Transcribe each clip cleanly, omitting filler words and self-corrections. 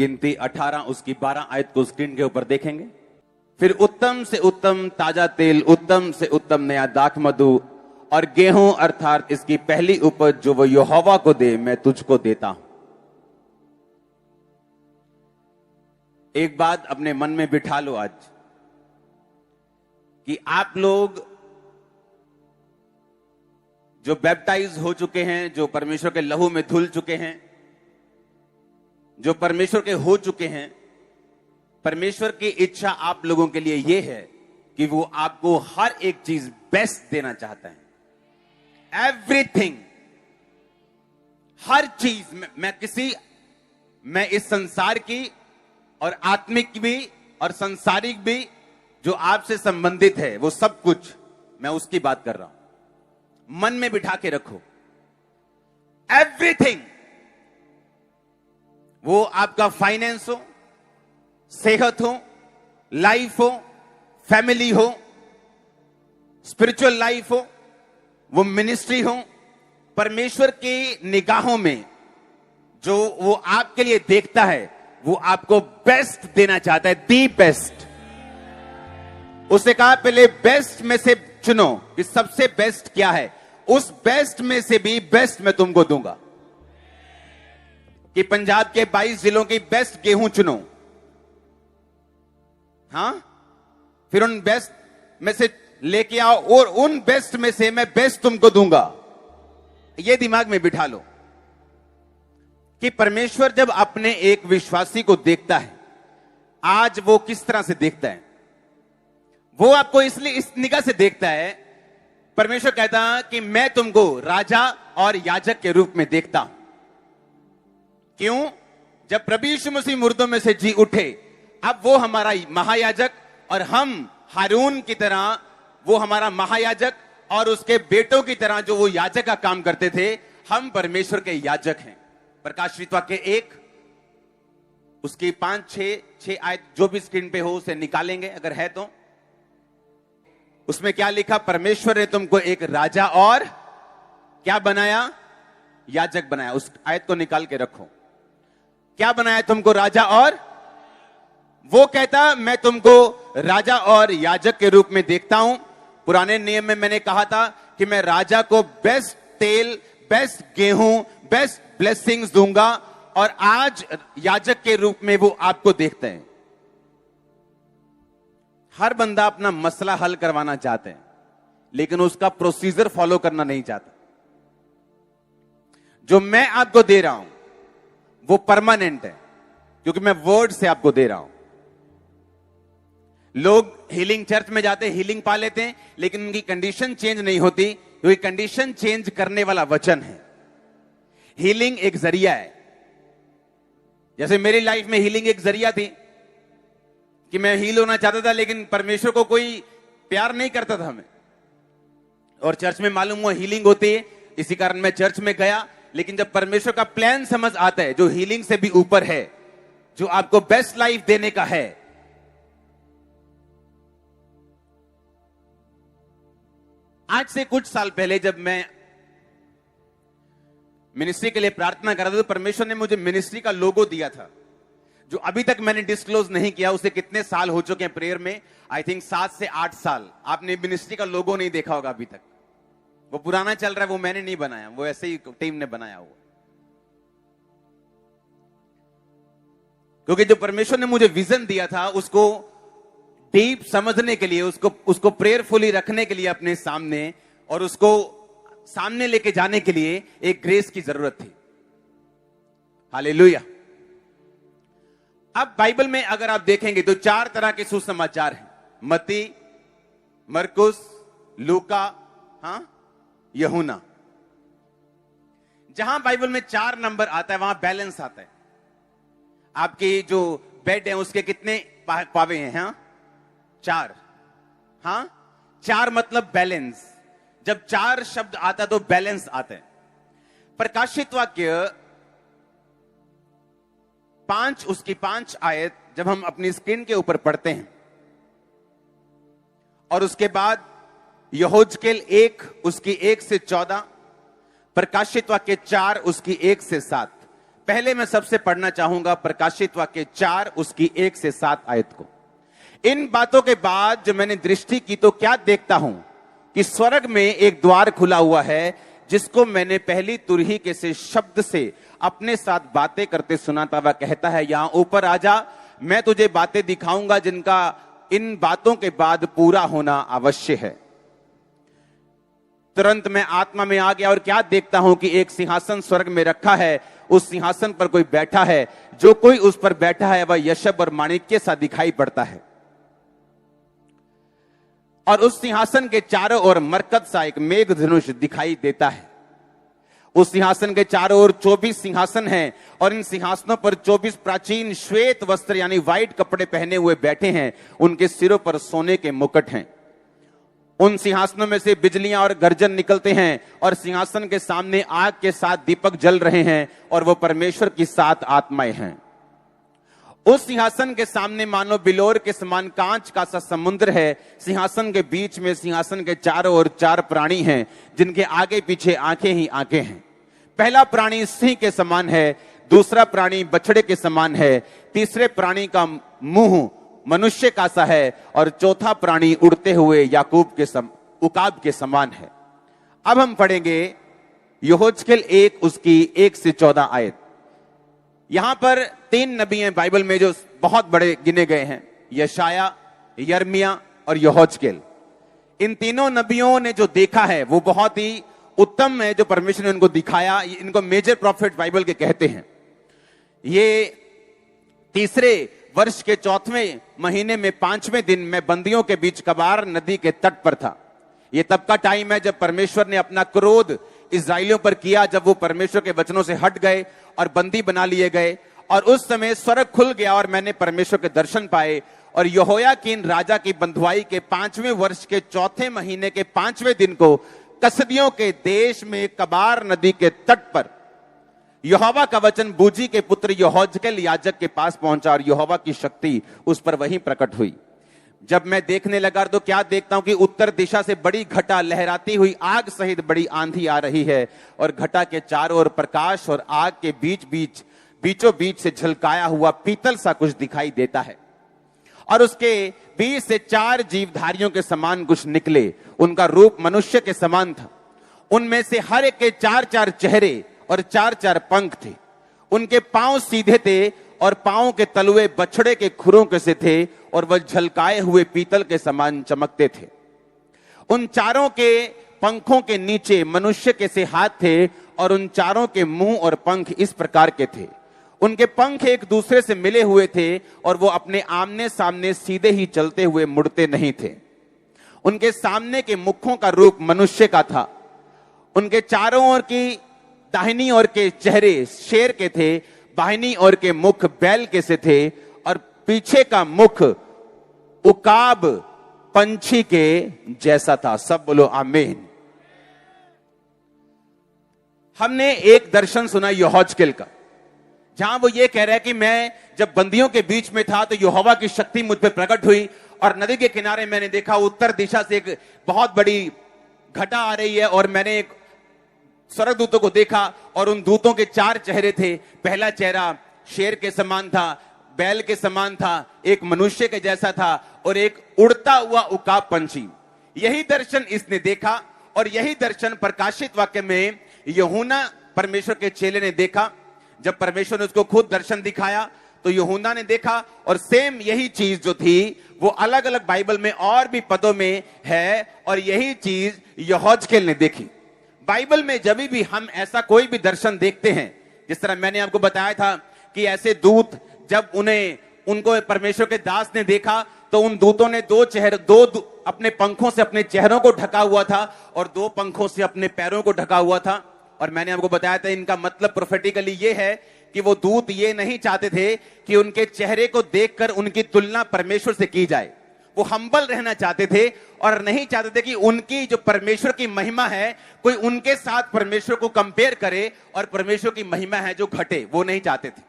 गिनती 18 उसकी 12 आयत को स्क्रीन के ऊपर देखेंगे। फिर उत्तम से उत्तम ताजा तेल, उत्तम से उत्तम नया दाख मधु और गेहूं अर्थात इसकी पहली उपज जो वो यहोवा को दे, मैं तुझको देता हूं। एक बात अपने मन में बिठा लो आज कि आप लोग जो बैप्टाइज हो चुके हैं, जो परमेश्वर के लहू में धुल चुके हैं, जो परमेश्वर के हो चुके हैं, परमेश्वर की इच्छा आप लोगों के लिए यह है कि वो आपको हर एक चीज बेस्ट देना चाहता है। एवरीथिंग, हर चीज मैं इस संसार की और आत्मिक भी और संसारिक भी जो आपसे संबंधित है, वो सब कुछ मैं उसकी बात कर रहा हूं। मन में बिठा के रखो, एवरीथिंग, वो आपका फाइनेंस हो, सेहत हो, लाइफ हो, फैमिली हो, स्पिरिचुअल लाइफ हो, वो मिनिस्ट्री हो, परमेश्वर की निगाहों में जो वो आपके लिए देखता है, वो आपको बेस्ट देना चाहता है, दी बेस्ट। उसने कहा पहले बेस्ट में से चुनो कि सबसे बेस्ट क्या है, उस बेस्ट में से भी बेस्ट मैं तुमको दूंगा। कि पंजाब के 22 जिलों की बेस्ट गेहूं चुनो, हां, फिर उन बेस्ट में से लेके आओ और उन बेस्ट में से मैं बेस्ट तुमको दूंगा। यह दिमाग में बिठा लो कि परमेश्वर जब अपने एक विश्वासी को देखता है, आज वो किस तरह से देखता है। वो आपको इसलिए इस निगाह से देखता है, परमेश्वर कहता है कि मैं तुमको राजा और याजक के रूप में देखता हूं। क्यों? जब प्रभु यीशु मसीह मुर्दों में से जी उठे, अब वो हमारा महायाजक और हम हारून की तरह वो हमारा महायाजक और उसके बेटों की तरह जो वो याजक का काम करते थे, हम परमेश्वर के याजक हैं। प्रकाशित वाक्य 1 उसकी 5-6 आयत जो भी स्क्रीन पे हो उसे निकालेंगे अगर है तो। उसमें क्या लिखा? परमेश्वर ने तुमको एक राजा और क्या बनाया? याजक बनाया। उस आयत को निकाल के रखो। क्या बनाया तुमको? राजा और। वो कहता मैं तुमको राजा और याजक के रूप में देखता हूं। पुराने नियम में मैंने कहा था कि मैं राजा को बेस्ट तेल, बेस्ट गेहूं, बेस्ट ब्लेसिंग्स दूंगा, और आज याजक के रूप में वो आपको देखते हैं। हर बंदा अपना मसला हल करवाना चाहते हैं, लेकिन उसका प्रोसीजर फॉलो करना नहीं चाहता। जो मैं आपको दे रहा हूं वो परमानेंट है, क्योंकि मैं वर्ड से आपको दे रहा हूं। लोग हीलिंग चर्च में जाते हैं, हीलिंग पा लेते हैं, लेकिन उनकी कंडीशन चेंज नहीं होती, क्योंकि कंडीशन चेंज करने वाला वचन है। हीलिंग एक जरिया है। जैसे मेरी लाइफ में हीलिंग एक जरिया थी कि मैं हील होना चाहता था, लेकिन परमेश्वर को कोई प्यार नहीं करता था मैं, और चर्च में मालूम हुआ हीलिंग होती है, इसी कारण मैं चर्च में गया। लेकिन जब परमेश्वर का प्लान समझ आता है, जो हीलिंग से भी ऊपर है, जो आपको बेस्ट लाइफ देने का है, आज से कुछ साल पहले जब मैं मिनिस्ट्री के लिए प्रार्थना कर रहा था, तो परमेश्वर ने मुझे मिनिस्ट्री का लोगो दिया था, जो अभी तक मैंने डिस्क्लोज नहीं किया। उसे कितने साल हो चुके हैं प्रेयर में? आई थिंक 7 से 8 साल। आपने मिनिस्ट्री का लोगो नहीं देखा होगा अभी तक, वो पुराना चल रहा है, वो मैंने नहीं बनाया, वो ऐसे ही टीम ने बनाया हुआ। क्योंकि जो परमेश्वर ने मुझे विजन दिया था, उसको डीप समझने के लिए, उसको प्रेयरफुली रखने के लिए अपने सामने, और उसको सामने लेके जाने के लिए एक ग्रेस की जरूरत थी। हालेलुया। अब बाइबल में अगर आप देखेंगे तो 4 तरह के सुसमाचार हैं। मत्ती, मरकुस, लूका, यूहन्ना। जहां बाइबल में 4 नंबर आता है, वहां बैलेंस आता है। आपकी जो बेड है उसके कितने पावे हैं? 4। 4 मतलब बैलेंस। जब 4 शब्द आता तो बैलेंस आता है। प्रकाशित वाक्य 5 उसकी 5 आयत जब हम अपनी स्क्रीन के ऊपर पढ़ते हैं, और उसके बाद यहोजकेल 1 उसकी 1 से 14, प्रकाशित वाक्य 4 उसकी 1 से 7। पहले मैं सबसे पढ़ना चाहूंगा प्रकाशित वाक्य 4 उसकी 1 से 7 आयत को। इन बातों के बाद जब मैंने दृष्टि की तो क्या देखता हूं कि स्वर्ग में एक द्वार खुला हुआ है, जिसको मैंने पहली तुरही के से शब्द से अपने साथ बातें करते सुना था। वह कहता है, यहां ऊपर आजा, मैं तुझे बातें दिखाऊंगा जिनका इन बातों के बाद पूरा होना अवश्य है। तुरंत मैं आत्मा में आ गया और क्या देखता हूं कि एक सिंहासन स्वर्ग में रखा है। उस सिंहासन पर कोई बैठा है। जो कोई उस पर बैठा है वह यशब और माणिक्य सा दिखाई पड़ता है, और उस सिंहासन के चारों ओर मरकत सा एक मेघधनुष दिखाई देता है। उस सिंहासन के चारों ओर 24 सिंहासन हैं, और इन सिंहासनों पर 24 प्राचीन श्वेत वस्त्र यानी व्हाइट कपड़े पहने हुए बैठे हैं। उनके सिरों पर सोने के मुकुट हैं। उन सिंहासनों में से बिजलियां और गर्जन निकलते हैं, और सिंहासन के सामने आग के 7 दीपक जल रहे हैं, और वो परमेश्वर की 7 आत्माएं हैं। उस सिंहासन के सामने मानो बिलोर के समान कांच का सा समुद्र है। सिंहासन के बीच में सिंहासन के चारों ओर 4 प्राणी हैं, जिनके आगे पीछे आंखें ही आंखें हैं। पहला प्राणी सिंह के समान है, दूसरा प्राणी बछड़े के समान है, तीसरे प्राणी का मुंह मनुष्य का सा है, और चौथा प्राणी उड़ते हुए उकाब के समान है। अब हम पढ़ेंगे यहोजकेल 1 उसकी 1 से 14 आयत। यहां पर 3 नबी हैं बाइबल में जो बहुत बड़े गिने गए हैं, यशाया, यर्मिया और यहोजकेल। इन तीनों नबियों ने जो देखा है वो बहुत ही उत्तम है, जो परमेश्वर ने उनको दिखाया। इनको मेजर प्रॉफिट बाइबल के कहते हैं। ये तीसरे वर्ष के 4वें महीने में 5वें दिन मैं बंदियों के बीच कबार नदी के तट पर था। यह तब का टाइम है जब परमेश्वर ने अपना क्रोध इस्राएलियों पर किया, जब वो परमेश्वर के वचनों से हट गए और बंदी बना लिए गए। और उस समय स्वर्ग खुल गया और मैंने परमेश्वर के दर्शन पाए। और यहोयाकीन राजा की बंधुआई के 5वें वर्ष के 4थे महीने के 5वें दिन को कसदियों के देश में कबार नदी के तट पर यहोवा का वचन बूजी के पुत्र यहोजकेल याजक के पास पहुंचा, और यहोवा की शक्ति उस पर वहीं प्रकट हुई। जब मैं देखने लगा तो क्या देखता हूं कि उत्तर दिशा से बड़ी घटा लहराती हुई आग सहित बड़ी आंधी आ रही है, और घटा के चारों ओर प्रकाश और आग के बीचों बीच से झलकाया हुआ पीतल सा कुछ दिखाई देता है। और उसके बीच से 4 जीवधारियों के समान कुछ निकले। उनका रूप मनुष्य के समान था। उनमें से हर एक के 4-4 चेहरे और 4-4 पंख थे। उनके पांव सीधे थे, और पांव के तलवे बछड़े के खुरों के से थे, और वह झलकाए हुए पीतल के समान चमकते थे। उन चारों के पंखों के नीचे मनुष्य के से हाथ थे, और उन चारों के मुंह और पंख इस प्रकार के थे। उनके पंख एक दूसरे से मिले हुए थे, और वो अपने आमने सामने सीधे ही चलते हुए मुड़ते नहीं थे। उनके सामने के मुखों का रूप मनुष्य का था। उनके चारों ओर की दाहिनी ओर के चेहरे शेर के थे, बाहिनी ओर के मुख बैल के से थे, और पीछे का मुख उकाब पंछी के जैसा था। सब बोलो आमीन। हमने एक दर्शन सुना यहोजकेल का, जहां वो ये कह रहा है कि मैं जब बंदियों के बीच में था तो यहोवा की शक्ति मुझ पर प्रकट हुई, और नदी के किनारे मैंने देखा उत्तर दिशा से एक बहुत बड़ी घटा आ रही है, और मैंने एक स्वर्गदूतों को देखा, और उन दूतों के 4 चेहरे थे। पहला चेहरा शेर के समान था, बैल के समान था, एक मनुष्य के जैसा था, और एक उड़ता हुआ उकाब पंछी। यही दर्शन इसने देखा, और यही दर्शन प्रकाशित वाक्य में यूहन्ना परमेश्वर के चेले ने देखा। जब परमेश्वर ने उसको खुद दर्शन दिखाया तो यूहन्ना ने देखा, और सेम यही चीज जो थी वो अलग अलग बाइबल में और भी पदों में है, और यही चीज यहोजकेल ने देखी। बाइबल में जब भी हम ऐसा कोई भी दर्शन देखते हैं, जिस तरह मैंने आपको बताया था कि ऐसे दूत जब उनको परमेश्वर के दास ने देखा, तो उन दूतों ने 2 अपने पंखों से अपने चेहरों को ढका हुआ था, और 2 पंखों से अपने पैरों को ढका हुआ था। और मैंने आपको बताया था इनका मतलब प्रोफेटिकली ये है कि वो दूत ये नहीं चाहते थे कि उनके चेहरे को देखकर उनकी तुलना परमेश्वर से की जाए। वो हम्बल रहना चाहते थे, और नहीं चाहते थे कि उनकी जो परमेश्वर की महिमा है कोई उनके साथ परमेश्वर को कंपेयर करे, और परमेश्वर की महिमा है जो घटे, वो नहीं चाहते थे।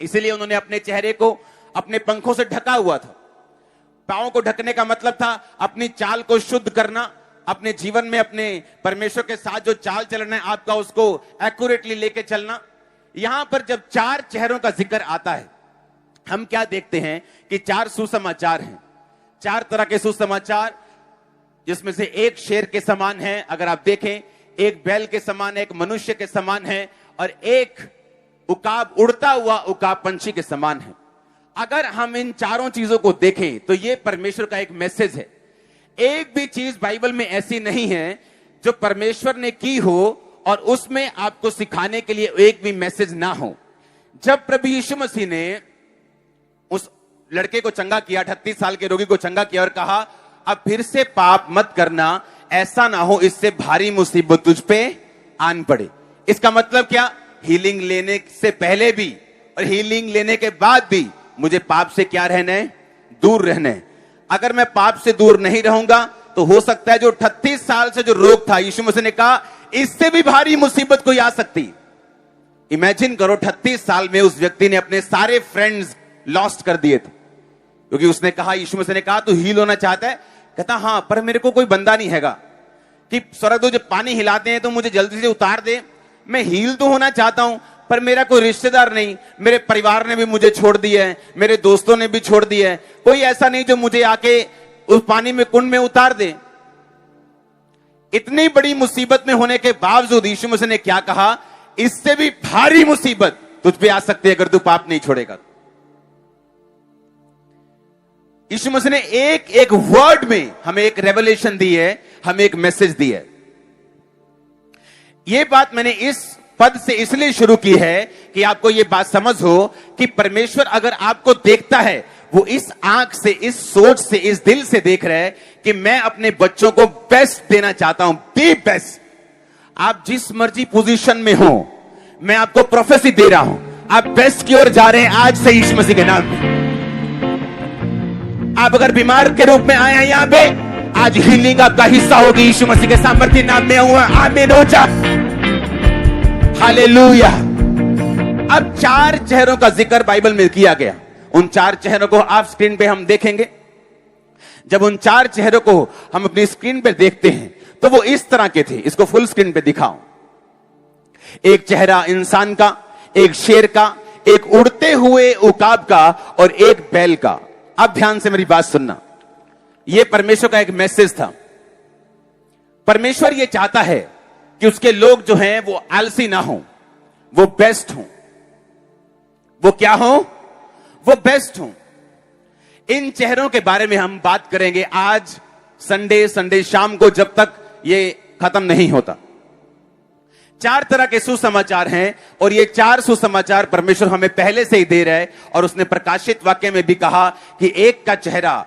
इसलिए उन्होंने अपने चेहरे को अपने पंखों से ढका हुआ था। पांव को ढकने का मतलब था अपनी चाल को शुद्ध करना, अपने जीवन में अपने परमेश्वर के साथ जो चाल चलना है आपका, उसको एक्यूरेटली लेके चलना। यहां पर जब 4 चेहरों का जिक्र आता है, हम क्या देखते हैं कि 4 सुसमाचार हैं। 4 तरह के सुसमाचार, जिसमें से एक शेर के समान है, अगर आप देखें, एक बैल के समान है, एक मनुष्य के समान है, और एक उकाब, उड़ता हुआ उकाब पंछी के समान है। अगर हम इन चारों चीजों को देखें तो यह परमेश्वर का एक मैसेज है। एक भी चीज बाइबल में ऐसी नहीं है जो परमेश्वर ने की हो और उसमें आपको सिखाने के लिए एक भी मैसेज ना हो। जब प्रभु यीशु मसीह ने उस लड़के को चंगा किया, 38 साल के रोगी को चंगा किया और कहा अब फिर से पाप मत करना, ऐसा ना हो इससे भारी मुसीबत तुझ पे आन पड़े। इसका मतलब क्या? हीलिंग लेने से पहले भी और हीलिंग लेने के बाद भी मुझे पाप से क्या रहना है? दूर रहना है। अगर मैं पाप से दूर नहीं रहूंगा तो हो सकता है जो 38 साल से जो रोग था, यीशु मसीह ने कहा इससे भी भारी मुसीबत कोई आ सकती। इमेजिन करो, 38 साल में उस व्यक्ति ने अपने सारे फ्रेंड्स लॉस्ट कर दिए थे, क्योंकि उसने कहा, यीशु मसीह ने कहा तू हील होना चाहता है? कहता हाँ, पर मेरे को कोई बंदा नहीं हैगा कि स्वर्गदूत जब पानी हिलाते हैं तो मुझे जल्दी से उतार दे। मैं हील तो होना चाहता हूं, पर मेरा कोई रिश्तेदार नहीं, मेरे परिवार ने भी मुझे छोड़ दिया है, मेरे दोस्तों ने भी छोड़ दिया है, कोई ऐसा नहीं जो मुझे आके उस पानी में, कुंड में उतार दे। इतनी बड़ी मुसीबत में होने के बावजूद यीशु मसीह ने क्या कहा? इससे भी भारी मुसीबत तुझ पे आ सकती है अगर तू पाप नहीं छोड़ेगा। यीशु मसीह ने एक एक वर्ड में हमें एक रेवलेशन दी है, हमें एक मैसेज दी है। यह बात मैंने इस पद से इसलिए शुरू की है कि आपको यह बात समझ हो कि परमेश्वर अगर आपको देखता है, वो इस आंख से, इस सोच से, इस दिल से देख रहा है कि मैं अपने बच्चों को बेस्ट देना चाहता हूं, बी बेस्ट। आप जिस मर्जी पोजीशन में हो, मैं आपको प्रोफेसी दे रहा हूं, आप बेस्ट की ओर जा रहे हैं आज से यीशु मसीह के नाम में। आप अगर बीमार के रूप में आए हैं यहां पे, आज हीलिंग आपका हिस्सा होगी यीशु मसीह के सामर्थ्य नाम में हुआ। आमीन हो जा, हालेलुया। अब 4 चेहरों का जिक्र बाइबल में किया गया। उन 4 चेहरों को आप स्क्रीन पे हम देखेंगे। जब उन 4 चेहरों को हम अपनी स्क्रीन पे देखते हैं तो वो इस तरह के थे। इसको फुल स्क्रीन पे दिखाओ। एक चेहरा इंसान का, एक शेर का, एक उड़ते हुए उकाब का और एक बैल का। अब ध्यान से मेरी बात सुनना, यह परमेश्वर का एक मैसेज था। परमेश्वर यह चाहता है कि उसके लोग जो हैं वो आलसी ना हो, वो बेस्ट हो। वो क्या हो? वो बेस्ट हो। इन चेहरों के बारे में हम बात करेंगे आज संडे शाम को, जब तक ये खत्म नहीं होता। 4 तरह के सुसमाचार हैं और ये 4 सुसमाचार परमेश्वर हमें पहले से ही दे रहा है। और उसने प्रकाशित वाक्य में भी कहा कि एक का चेहरा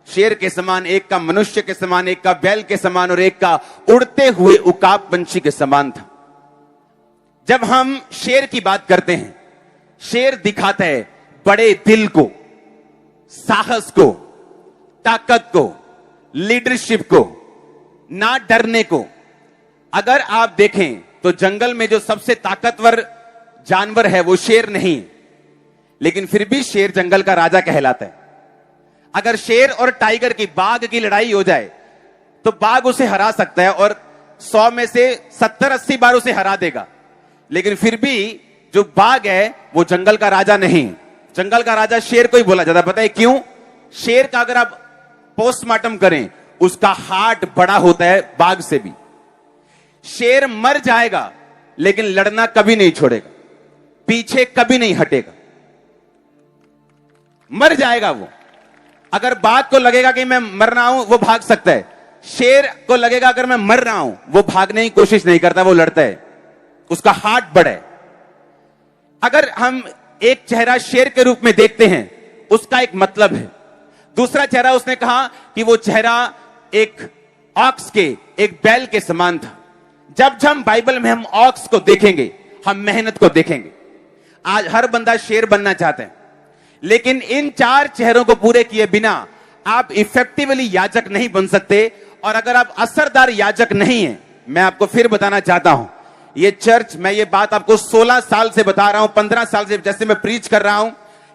शेर के समान, एक का मनुष्य के समान, एक का बैल के समान और एक का उड़ते हुए उकाब पंछी के समान था। जब हम शेर की बात करते हैं, शेर दिखाता है बड़े दिल को, साहस को, ताकत को, लीडरशिप को, ना डरने को। अगर आप देखें तो जंगल में जो सबसे ताकतवर जानवर है वो शेर नहीं है, लेकिन फिर भी शेर जंगल का राजा कहलाता है। अगर शेर और टाइगर की, बाघ की लड़ाई हो जाए तो बाघ उसे हरा सकता है और 100 में से 70-80 बार उसे हरा देगा, लेकिन फिर भी जो बाघ है वो जंगल का राजा नहीं। जंगल का राजा शेर को ही बोला जाता है। पता है क्यों? शेर का अगर आप पोस्टमार्टम करें, उसका हार्ट बड़ा होता है बाघ से भी। शेर मर जाएगा लेकिन लड़ना कभी नहीं छोड़ेगा, पीछे कभी नहीं हटेगा। मर जाएगा वो। अगर बाघ को लगेगा कि मैं मर रहा हूं, वो भाग सकता है। शेर को लगेगा अगर मैं मर रहा हूं, वो भागने की कोशिश नहीं करता, वो लड़ता है। उसका हार्ट बड़ा है। अगर हम एक चेहरा शेर के रूप में देखते हैं, उसका एक मतलब है। दूसरा चेहरा उसने कहा कि वो चेहरा एक ऑक्स के, एक बैल के समान था। जब हम बाइबल में हम ऑक्स को देखेंगे, हम मेहनत को देखेंगे। आज हर बंदा शेर बनना चाहता है, लेकिन इन 4 चेहरों को पूरे किए बिना आप इफेक्टिवली याजक नहीं बन सकते। और अगर आप असरदार याजक नहीं हैं, मैं आपको फिर बताना चाहता हूं, ये चर्च, मैं ये बात आपको 16 साल से बता रहा हूं, 15 साल से जैसे मैं प्रीच कर रहा हूं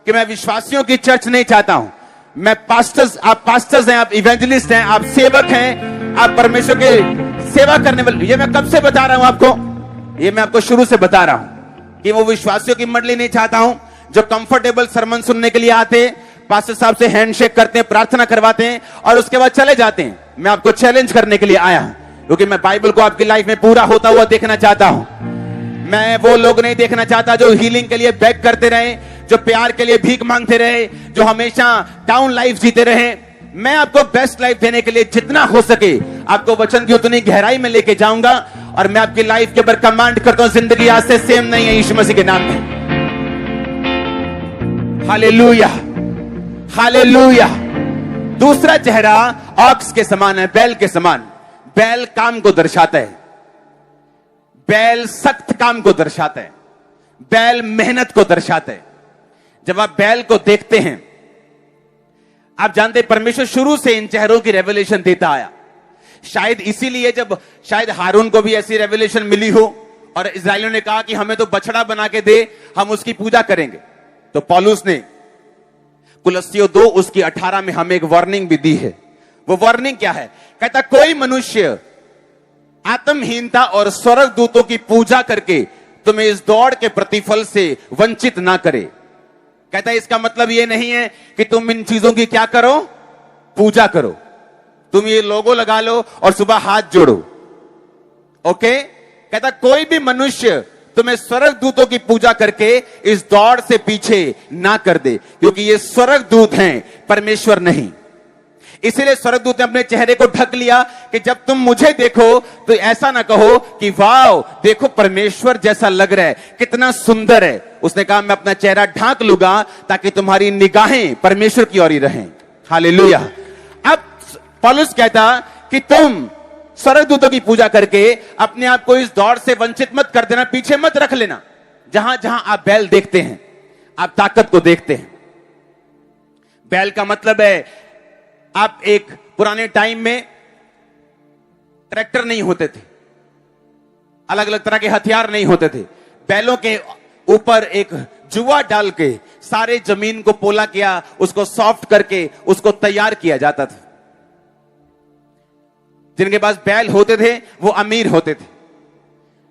कि मैं विश्वासियों की चर्च नहीं चाहता हूं। मैं पास्टर्स, आप पास्टर्स हैं, आप इवेंजलिस्ट हैं, आप सेवक हैं, आप परमेश्वर के सेवा करने वाले। ये मैं कब से बता रहा हूं आपको? ये मैं आपको शुरू से बता रहा हूं। कि वो विश्वासियों की मंडली नहीं चाहता हूं जो कंफर्टेबल सरमन सुनने के लिए आते, पास्टर साहब से हैंडशेक करते हैं, प्रार्थना करवाते हैं और उसके बाद चले जाते हैं। मैं आपको चैलेंज करने के लिए आया हूं, क्योंकि मैं बाइबल को आपकी लाइफ में पूरा होता हुआ देखना चाहता हूं। मैं वो लोग नहीं देखना चाहता जो हीलिंग के लिए बैक करते रहे, जो प्यार के लिए भीख मांगते रहे, जो हमेशा डाउन लाइफ जीते रहे। मैं आपको बेस्ट लाइफ देने के लिए जितना हो सके आपको वचन की उतनी गहराई में लेके जाऊंगा, और मैं आपकी लाइफ के ऊपर कमांड करता हूं, जिंदगी आज से सेम नहीं है यीशु मसीह के नाम में। Hallelujah, hallelujah. दूसरा चेहरा ऑक्स के समान है, बैल के समान। बैल काम को दर्शाता है, बैल सख्त काम को दर्शाता है, बैल मेहनत को दर्शाता है। जब आप बैल को देखते हैं, आप जानते हैं परमेश्वर शुरू से इन चेहरों की रेवलेशन देता आया। शायद इसीलिए जब शायद हारून को भी ऐसी रेवलेशन मिली हो और इस्राएलियों ने कहा कि हमें तो बछड़ा बना के दे, हम उसकी पूजा करेंगे, तो पौलुस ने कुलस्सियों 2 उसकी 18 में हमें एक वार्निंग भी दी है। वो वार्निंग क्या है? कहता कोई मनुष्य आत्महीनता और स्वर्गदूतों की पूजा करके तुम्हें इस दौड़ के प्रतिफल से वंचित ना करे। कहता है इसका मतलब यह नहीं है कि तुम इन चीजों की क्या करो, पूजा करो, तुम ये लोगो लगा लो और सुबह हाथ जोड़ो। ओके, कहता कोई भी मनुष्य तुम्हें स्वर्गदूतों की पूजा करके इस दौड़ से पीछे ना कर दे, क्योंकि ये स्वर्गदूत हैं, परमेश्वर नहीं। इसीलिए स्वर्गदूत ने अपने चेहरे को ढक लिया कि जब तुम मुझे देखो तो ऐसा ना कहो कि वाओ देखो परमेश्वर जैसा लग रहा है, कितना सुंदर है। उसने कहा मैं अपना चेहरा ढांक लूंगा ताकि तुम्हारी निगाहें परमेश्वर की ओर ही रहें। हालेलुया। अब पौलुस कहता कि तुम स्वर्गदूतों की पूजा करके अपने आप को इस दौड़ से वंचित मत कर देना, पीछे मत रख लेना। जहां जहां आप बैल देखते हैं, आप ताकत को देखते हैं। बैल का मतलब है, आप एक पुराने टाइम में ट्रैक्टर नहीं होते थे, अलग अलग तरह के हथियार नहीं होते थे। बैलों के ऊपर एक जुआ डाल के सारे जमीन को पोला किया, उसको सॉफ्ट करके उसको तैयार किया जाता था। जिनके पास बैल होते थे वो अमीर होते थे।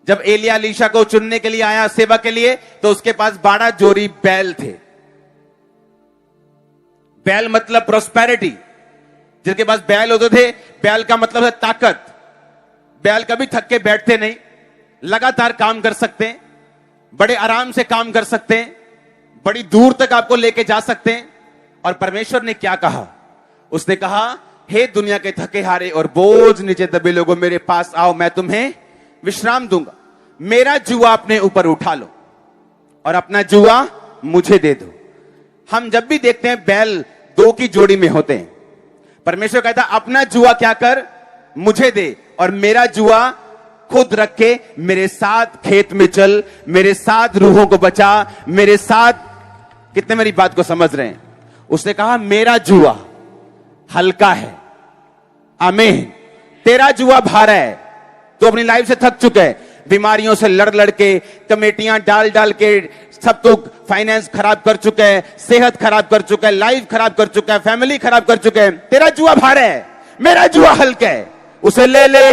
जब एलिया एलीशा को चुनने के लिए आया सेवा के लिए, तो उसके पास 12 जोड़ी बैल थे। बैल मतलब प्रोस्पेरिटी। जिनके पास बैल होते थे, बैल का मतलब है ताकत। बैल कभी थक के बैठते नहीं, लगातार काम कर सकते हैं, बड़े आराम से काम कर सकते हैं, बड़ी दूर तक आपको लेके जा सकते हैं। और परमेश्वर ने क्या कहा? उसने कहा हे दुनिया के थके हारे और बोझ नीचे दबे लोगों, मेरे पास आओ, मैं तुम्हें विश्राम दूंगा। मेरा जुआ अपने ऊपर उठा लो और अपना जुआ मुझे दे दो। हम जब भी देखते हैं बैल 2 की जोड़ी में होते हैं, परमेश्वर कहता अपना जुआ क्या कर, मुझे दे, और मेरा जुआ खुद रख के मेरे साथ खेत में चल, मेरे साथ रूहों को बचा, मेरे साथ। कितने मेरी बात को समझ रहे हैं? उसने कहा मेरा जुआ हल्का है। आमीन। तेरा जुआ भारा है। तो अपनी लाइफ से थक चुका है, बीमारियों से लड़ लड़ के, कमेटियां डाल डाल के, सब तो फाइनेंस खराब कर चुका है, सेहत खराब कर चुका है, लाइफ खराब कर चुका है, फैमिली खराब कर चुका है। तेरा जुआ भारा है, मेरा जुआ हल्का है। उसे ले ले,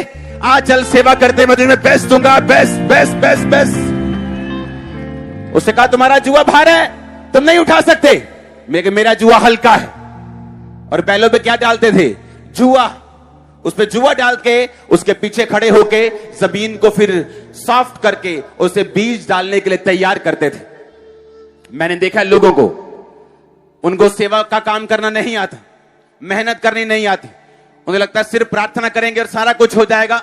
आ चल सेवा करते, मैं तुम्हें बेस्ट दूंगा, बेस्ट बेस्ट बेस्ट बेस्ट। उसने कहा तुम्हारा जुआ भारा है, तुम नहीं उठा सकते। मेरा जुआ हल्का है। और बैलों पे क्या डालते थे? जुआ। उस पे जुआ डाल के उसके पीछे खड़े होके जमीन को फिर सॉफ्ट करके उसे बीज डालने के लिए तैयार करते थे। मैंने देखा लोगों को, उनको सेवा का काम करना नहीं आता, मेहनत करनी नहीं आती। उन्हें लगता है सिर्फ प्रार्थना करेंगे और सारा कुछ हो जाएगा।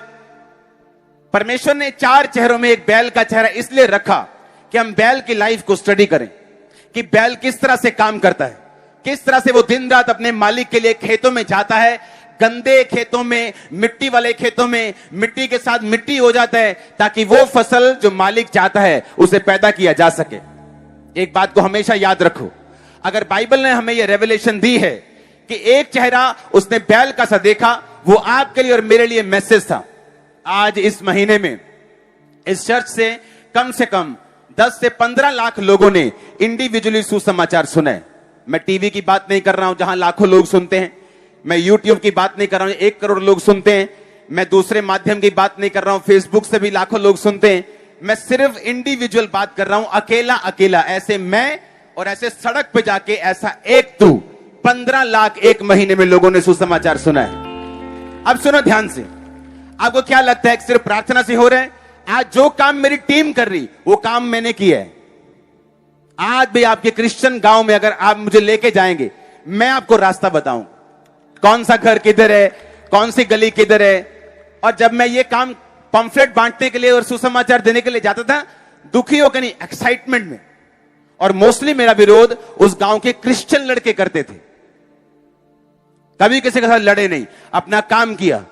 परमेश्वर ने 4 चेहरों में एक बैल का चेहरा इसलिए रखा कि हम बैल की लाइफ को स्टडी करें कि बैल किस तरह से काम करता है, किस तरह से वो दिन रात अपने मालिक के लिए खेतों में जाता है। गंदे खेतों में, मिट्टी वाले खेतों में मिट्टी के साथ मिट्टी हो जाता है ताकि वो फसल जो मालिक चाहता है उसे पैदा किया जा सके। एक बात को हमेशा याद रखो, अगर बाइबल ने हमें यह रेवलेशन दी है कि एक चेहरा उसने बैल का सा देखा, वो आपके लिए और मेरे लिए मैसेज था। आज इस महीने में इस चर्च से कम 10 से 15 लाख लोगों ने इंडिविजुअली सुसमाचार सुना है। मैं टीवी की बात नहीं कर रहा हूं जहां लाखों लोग सुनते हैं, मैं यूट्यूब की बात नहीं कर रहा हूं 1 करोड़ लोग सुनते हैं, मैं दूसरे माध्यम की बात नहीं कर रहा हूं, फेसबुक से भी लाखों लोग सुनते हैं। मैं सिर्फ इंडिविजुअल बात कर रहा हूं, अकेला अकेला, ऐसे मैं और ऐसे सड़क पे जाके ऐसा एक तू, 15 लाख एक महीने में लोगों ने सुसमाचार सुना है। अब सुनो ध्यान से, आपको क्या लगता है कि सिर्फ प्रार्थना से हो रहा है? आज जो काम मेरी टीम कर रही वो काम मैंने किया है। आज भी आपके क्रिश्चियन गांव में अगर आप मुझे लेके जाएंगे, मैं आपको रास्ता बताऊं, कौन सा घर किधर है, कौन सी गली किधर है। और जब मैं ये काम पंफलेट बांटने के लिए और सुसमाचार देने के लिए जाता था, दुखी होकर नहीं, एक्साइटमेंट में। और मोस्टली मेरा विरोध उस गांव के क्रिश्चियन लड़के करते थे। कभी किसी के साथ लड़े नहीं, अपना काम किया,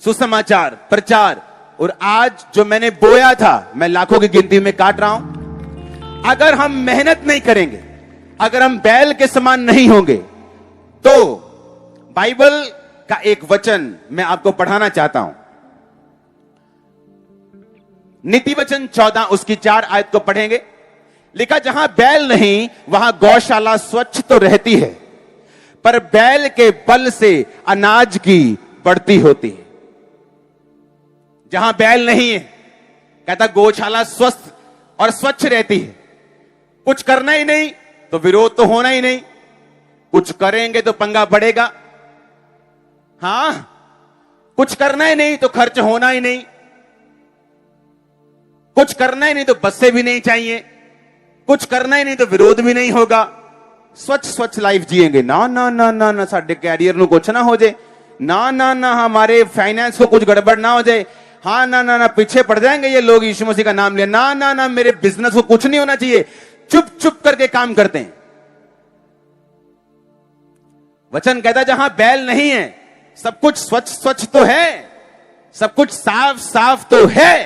सुसमाचार, प्रचार। और आज जो मैंने बोया था, मैं लाखों की गिनती में काट रहा हूं। अगर हम मेहनत नहीं करेंगे, अगर हम बैल के समान नहीं होंगे, तो बाइबल का एक वचन मैं आपको पढ़ाना चाहता हूं। नीति वचन 14 उसकी 4 आयत को पढ़ेंगे। लिखा, जहां बैल नहीं वहां गौशाला स्वच्छ तो रहती है, पर बैल के बल से अनाज की बढ़ती होती है। जहां बैल नहीं है, कहता गौशाला स्वस्थ और स्वच्छ रहती है। कुछ करना ही नहीं तो विरोध तो होना ही नहीं, कुछ करेंगे तो पंगा बढ़ेगा। हां, कुछ करना ही नहीं तो खर्च होना ही नहीं, कुछ करना ही नहीं तो बसें भी नहीं चाहिए, कुछ करना ही नहीं तो विरोध भी नहीं होगा। स्वच्छ लाइफ जिएंगे। ना ना ना ना ना, साडे कैरियर नु कुछ ना हो जाए, ना ना ना हमारे फाइनेंस को कुछ गड़बड़ ना हो जाए, हाँ ना ना ना पीछे पड़ जाएंगे ये लोग यीशु मसीह का नाम ले, ना ना ना मेरे बिजनेस को कुछ नहीं होना चाहिए। चुप चुप करके काम करते हैं। वचन कहता जहां बैल नहीं है, सब कुछ स्वच्छ तो है, सब कुछ साफ साफ तो है,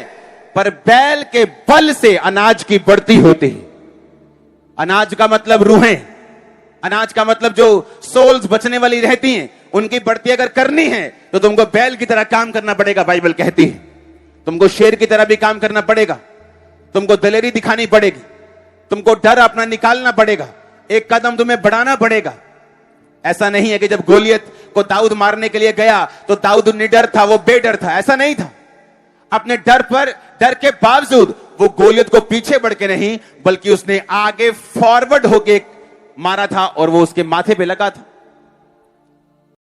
पर बैल के बल से अनाज की बढ़ती होती है। अनाज का मतलब रूहें, अनाज का मतलब जो सोल्स बचने वाली रहती हैं, उनकी बढ़ती अगर करनी है तो तुमको बैल की तरह काम करना पड़ेगा। बाइबल कहती है तुमको शेर की तरह भी काम करना पड़ेगा, तुमको दलेरी दिखानी पड़ेगी, तुमको डर अपना निकालना पड़ेगा, एक कदम तुम्हें बढ़ाना पड़ेगा। ऐसा नहीं है कि जब गोलियत को दाऊद मारने के लिए गया तो दाऊद निडर था, वो बेडर था, ऐसा नहीं था। अपने डर के बावजूद वो गोलियत को पीछे बढ़ के नहीं, बल्कि उसने आगे फॉरवर्ड होके मारा था और वो उसके माथे पे लगा था।